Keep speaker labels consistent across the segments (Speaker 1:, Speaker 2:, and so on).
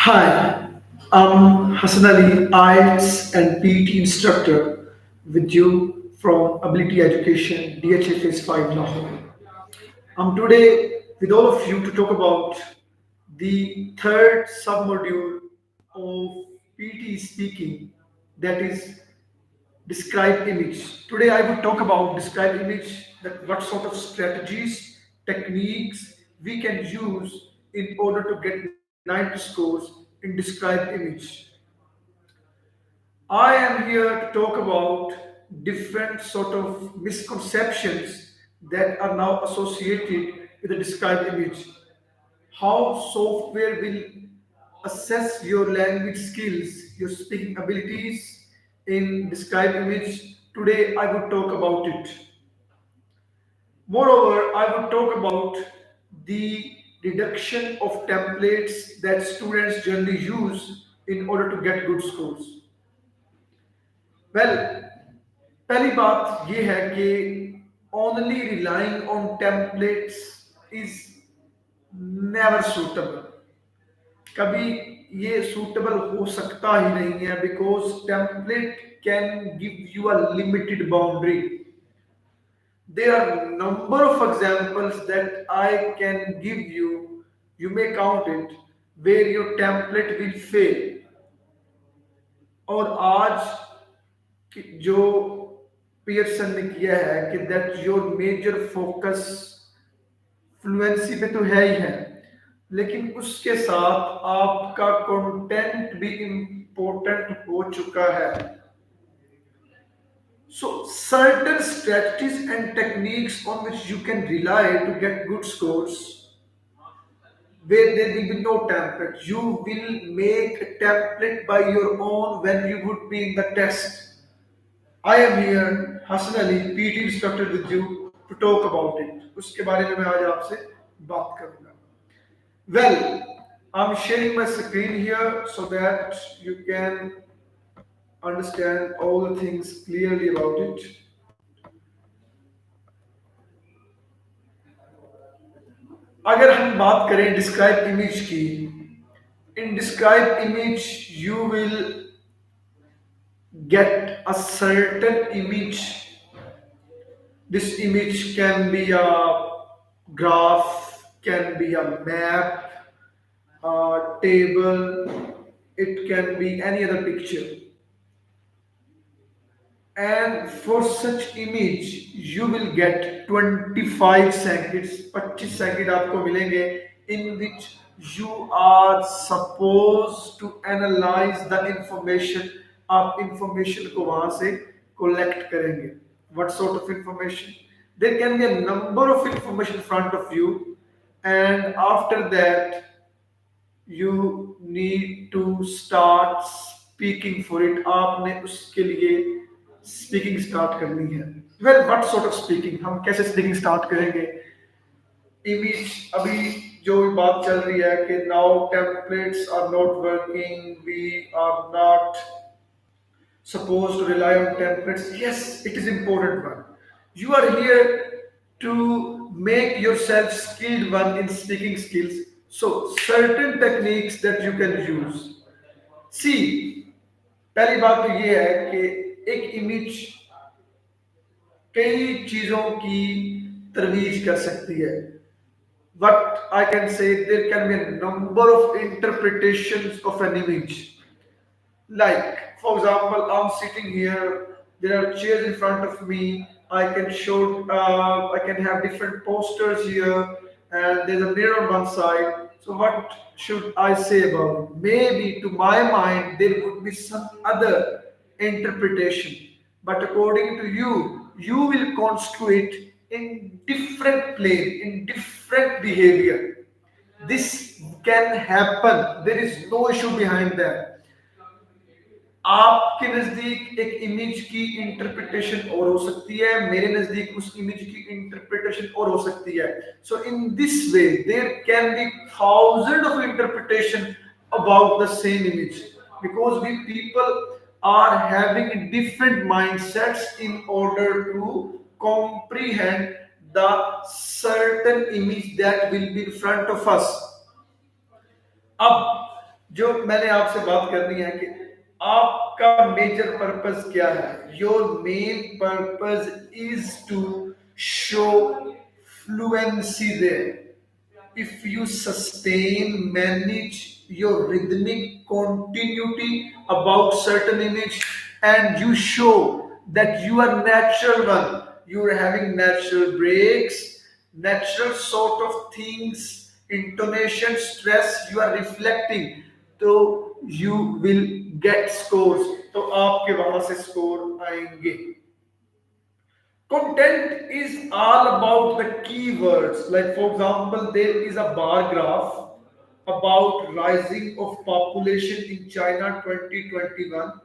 Speaker 1: Hi, I'm Hassan Ali, IELTS and PTE instructor with you from Ability Education, DHA Phase 5 Lahore. I'm today with all of you to talk about the third submodule of PTE speaking, that is describe image. Today I would talk about describe image, that what sort of strategies, techniques we can use in order to get 90 scores in describe image. I am here to talk about different sort of misconceptions that are now associated with the describe image. How software will assess your language skills, your speaking abilities in describe image. Today I would talk about it. Moreover, I would talk about the reduction of templates that students generally use in order to get good scores. Well, पहली बात ये है कि only relying on templates is never suitable. कभी ये suitable हो सकता ही नहीं है because template can give you a limited boundary. There are number of examples that I can give you. You may count it where your template will fail. और आज जो Pearson ने किया है कि that your major focus fluency पे तो है ही है, लेकिन उसके साथ आपका कंटेंट भी इम्पोर्टेंट हो चुका है. So, certain strategies and techniques on which you can rely to get good scores, where there will be no template. You will make a template by your own when you would be in the test. I am here, Hassan Ali, PT instructor with you to talk about it. उसके बारे में मैं आज आपसे बात करूँगा. Well, I'm sharing my screen here so that you can understand all the things clearly about it. अगर हम बात करें डिस्क्राइब इमेज की, in describe image you will get a certain image. This image can be a graph, can be a map, a table, it can be any other picture. And for such image you will get 25 seconds, 25 second आपको मिलेंगे in which you are supposed to analyze the information. आप information को वहां से collect करेंगे. What sort of information? There can be a number of information in front of you, and after that you need to start speaking for it. आपने उसके लिए speaking start करनी है. Well what sort of speaking, हम कैसे speaking start करेंगे? Image, अभी जो बात चल रही है कि now templates are not working, we are not supposed to rely on templates. Yes, it is important one. You are here to make yourself skilled one in speaking skills. So certain techniques that you can use. See, पहली बात तो ये है कि एक image कई चीजों की तरवीज कर सकती है. What I can say, there can be a number of interpretations of an image. Like, for example, I'm sitting here, there are chairs in front of me, I can show, I can have different posters here, and there's a mirror on one side. So, what should I say about it? Maybe to my mind, there would be some other interpretation, but according to you, you will construe it in different plane, in different behavior. This can happen, there is no issue behind that. आपके नजदीक एक image की interpretation और हो सकती है, मेरे नजदीक उस इमेज की इंटरप्रिटेशन और हो सकती है. So in this way there can be thousand of interpretation about the same image, because we people are having different mindsets in order to comprehend the certain image that will be in front of us. अब जो मैंने आपसे बात करनी है कि आपका major purpose क्या है. Your main purpose is to show fluency there. If you sustain, manage your rhythmic continuity about certain image, and you show that you are natural one, you are having natural breaks, natural sort of things, intonation, stress, you are reflecting, तो you will get scores. तो आपके वहां से score आएंगे. Content is all about the keywords. Like, for example, there is a bar graph about rising of population in China 2021.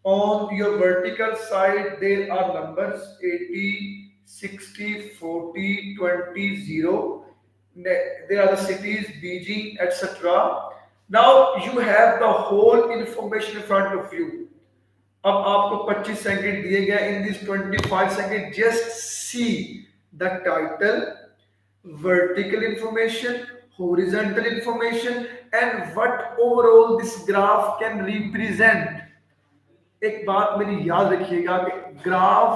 Speaker 1: On your vertical side, there are numbers 80, 60, 40, 20, 0. There are the cities, Beijing, etc. Now you have the whole information in front of you. अब आपको 25 second दिए गए. In this 25 second just see the title, vertical information, horizontal information, and what overall this graph can represent. एक बात मेरी याद रखिएगा कि graph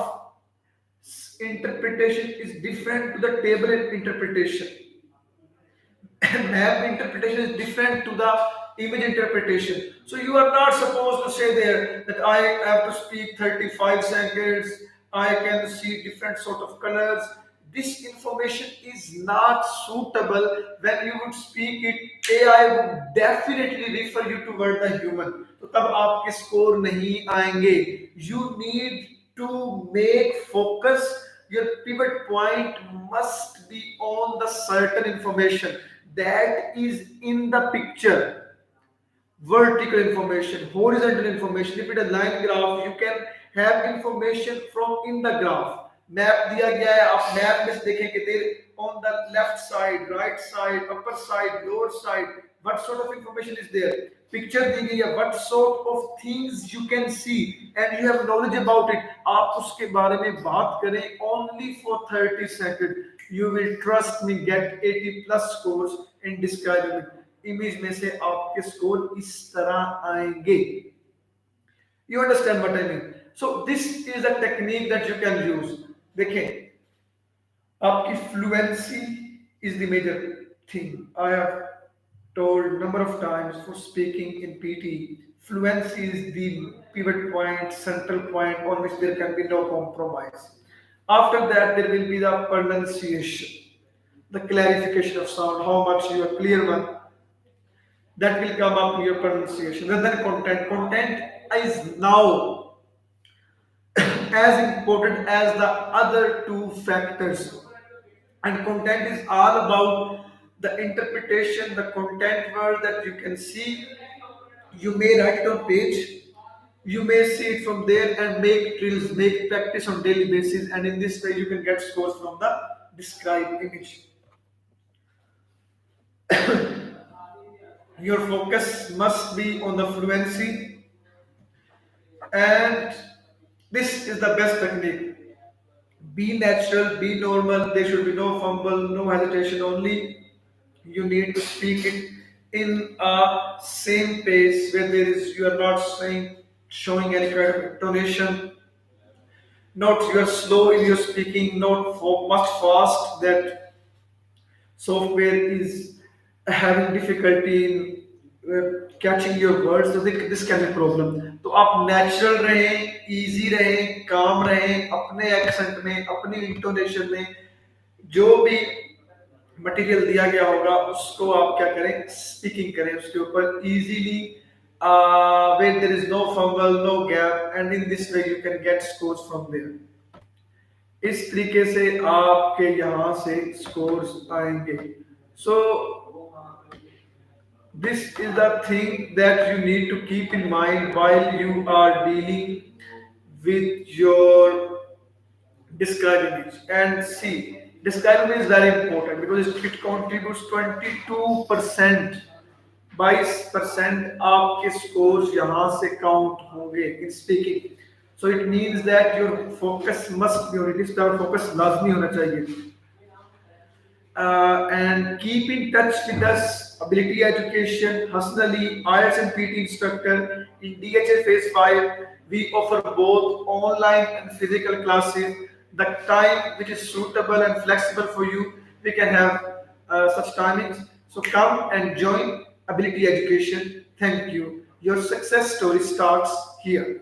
Speaker 1: interpretation is different to the table interpretation. Map interpretation is different to the image interpretation. So you are not supposed to say there that I have to speak 35 seconds, I can see different sort of colors. This information is not suitable. When you would speak it, AI would definitely refer you toward the human. तो तब आपके score नहीं आएंगे. You need to make focus. Your pivot point must be on the certain information that is in the picture. Vertical information, horizontal information. If it is a line graph, you can have information from in the graph. Map दिया गया है, आप map में देखें कि देर on the left side, right side, upper side, lower side, what sort of information is there. Picture दी गई है, what sort of things you can see and you have knowledge about it. आप उसके बारे में बात करें only for 30 seconds. You will trust me get 80 plus scores in describing it. Image में से आपके स्कोर इस तरह आएंगे. You understand what I mean? So this is a technique that you can use. देखें, आपकी fluency is the major thing. I have told number of times for speaking in PTE, fluency is the pivot point, central point on which there can be no compromise. After that, there will be the pronunciation, the clarification of sound, how much you are clear one. That will come up in your pronunciation. And then content. Content is now as important as the other two factors. And content is all about the interpretation, the content word that you can see. You may write it on page. You may see it from there and make drills, make practice on daily basis. And in this way, you can get scores from the described image. Your focus must be on the fluency, and this is the best technique. Be natural, be normal. There should be no fumble, no hesitation. Only you need to speak it in a same pace where there is you are not saying showing any kind of intonation. Not you are slow in your speaking, not much fast that software is having difficulty in catching your words. So this can be problem. तो आप natural रहें, easy रहें, काम रहें, अपने accent में, अपनी intonation में, जो भी मटेरियल दिया गया होगा उसको आप क्या करें, स्पीकिंग करें उसके ऊपर easily, where there is no fumble, no gap, and in this way you can get scores from there. इस तरीके से आपके यहाँ से स्कोर्स आएंगे. So this is the thing that you need to keep in mind while you are dealing with your describing it. And see, describing is very important because it contributes 22%. 22% आपके scores यहाँ से count होंगे in speaking. So it means that your focus must be on it. इस तरह focus लाजमी होना चाहिए. And keep in touch with us Ability Education, Hassan Ali, IELTS and PT instructor. In DHA Phase 5, we offer both online and physical classes. The time which is suitable and flexible for you, we can have such timings. So come and join Ability Education. Thank you. Your success story starts here.